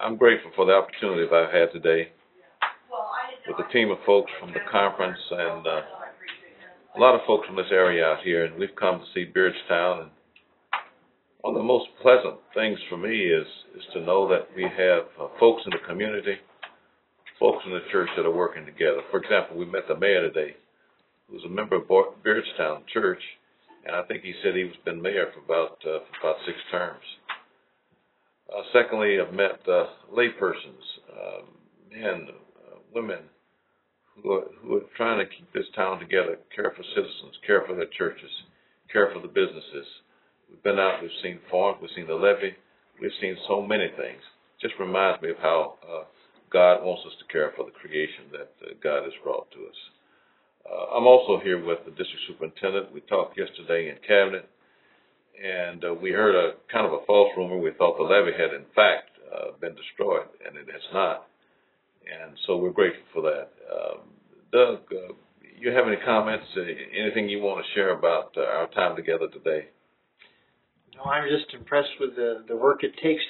I'm grateful for the opportunity that I've had today with a team of folks from the conference and a lot of folks from this area out here, and we've come to see Beardstown. And one of the most pleasant things for me is to know that we have folks in the community, folks in the church that are working together. For example, we met the mayor today, who's a member of Beardstown Church, and I think he said he's been mayor for about 6 terms. Secondly, I've met laypersons, men, women, who are trying to keep this town together, care for citizens, care for their churches, care for the businesses. We've been out, we've seen farms, we've seen the levee, we've seen so many things. It just reminds me of how God wants us to care for the creation that God has brought to us. I'm also here with the district superintendent. We talked yesterday in cabinet, and we heard a kind of a false rumor. We thought the levee had, in fact, been destroyed, and it has not. And so we're grateful for that. Doug, you have any comments, anything you want to share about our time together today? No, I'm just impressed with the work it takes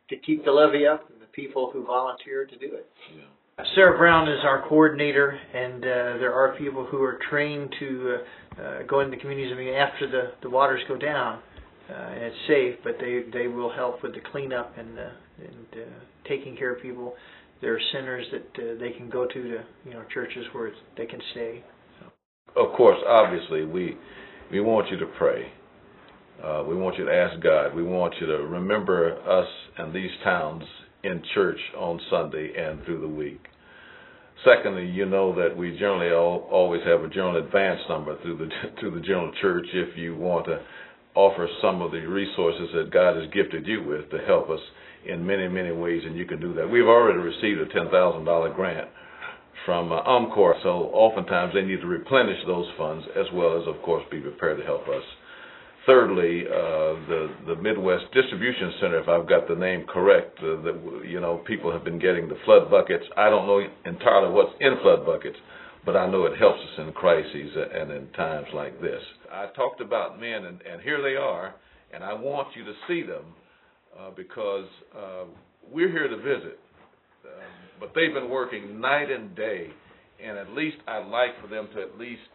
to keep the levee up and the people who volunteer to do it. Yeah. Sarah Brown is our coordinator, and there are people who are trained to go into the communities. I mean, after the waters go down, and it's safe, but they will help with the cleanup and taking care of people. There are centers that they can go to churches where they can stay. So. Of course, obviously, we want you to pray. We want you to ask God. We want you to remember us and these towns in church on Sunday and through the week. Secondly, you know that we generally always have a general advance number through the general church if you want to offer some of the resources that God has gifted you with to help us in many, many ways, and you can do that. We've already received a $10,000 grant from UMCOR, so oftentimes they need to replenish those funds as well as, of course, be prepared to help us. Thirdly, the Midwest Distribution Center, if I've got the name correct, people have been getting the flood buckets. I don't know entirely what's in flood buckets, but I know it helps us in crises and in times like this. I talked about men, and here they are, and I want you to see them because we're here to visit. But they've been working night and day, and at least I'd like for them to at least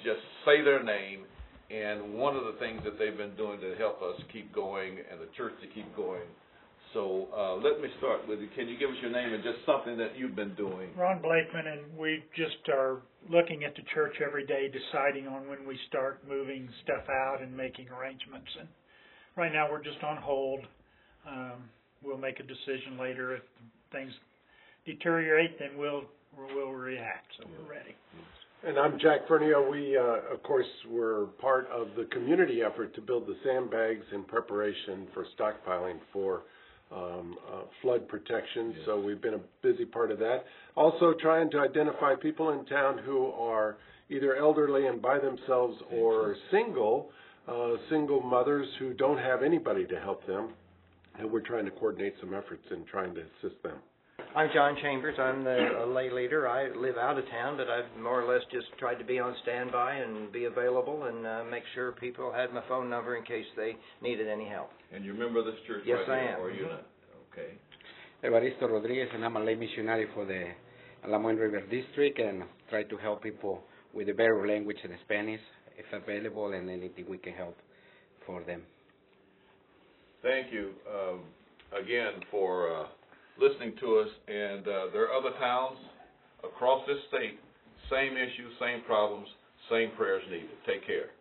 just say their name. And one of the things that they've been doing to help us keep going and the church to keep going. So let me start with you. Can you give us your name and just something that you've been doing? Ron Blakeman, and we just are looking at the church every day, deciding on when we start moving stuff out and making arrangements. And right now we're just on hold. We'll make a decision later. If things deteriorate, then we'll react. So we're ready. And I'm Jack Fernio. We, of course, were part of the community effort to build the sandbags in preparation for stockpiling for flood protection. Yes. So we've been a busy part of that. Also trying to identify people in town who are either elderly and by themselves or single mothers who don't have anybody to help them. And we're trying to coordinate some efforts in trying to assist them. I'm John Chambers. I'm the lay leader. I live out of town, but I've more or less just tried to be on standby and be available and make sure people had my phone number in case they needed any help. And you remember this church? Yes, right I here, am. or you not? Okay. Evaristo Rodriguez, and I'm a lay missionary for the Alamoine River District, and try to help people with the better language and Spanish, if available, and anything we can help for them. Thank you again for listening to us, and there are other towns across this state, same issues, same problems, same prayers needed. Take care.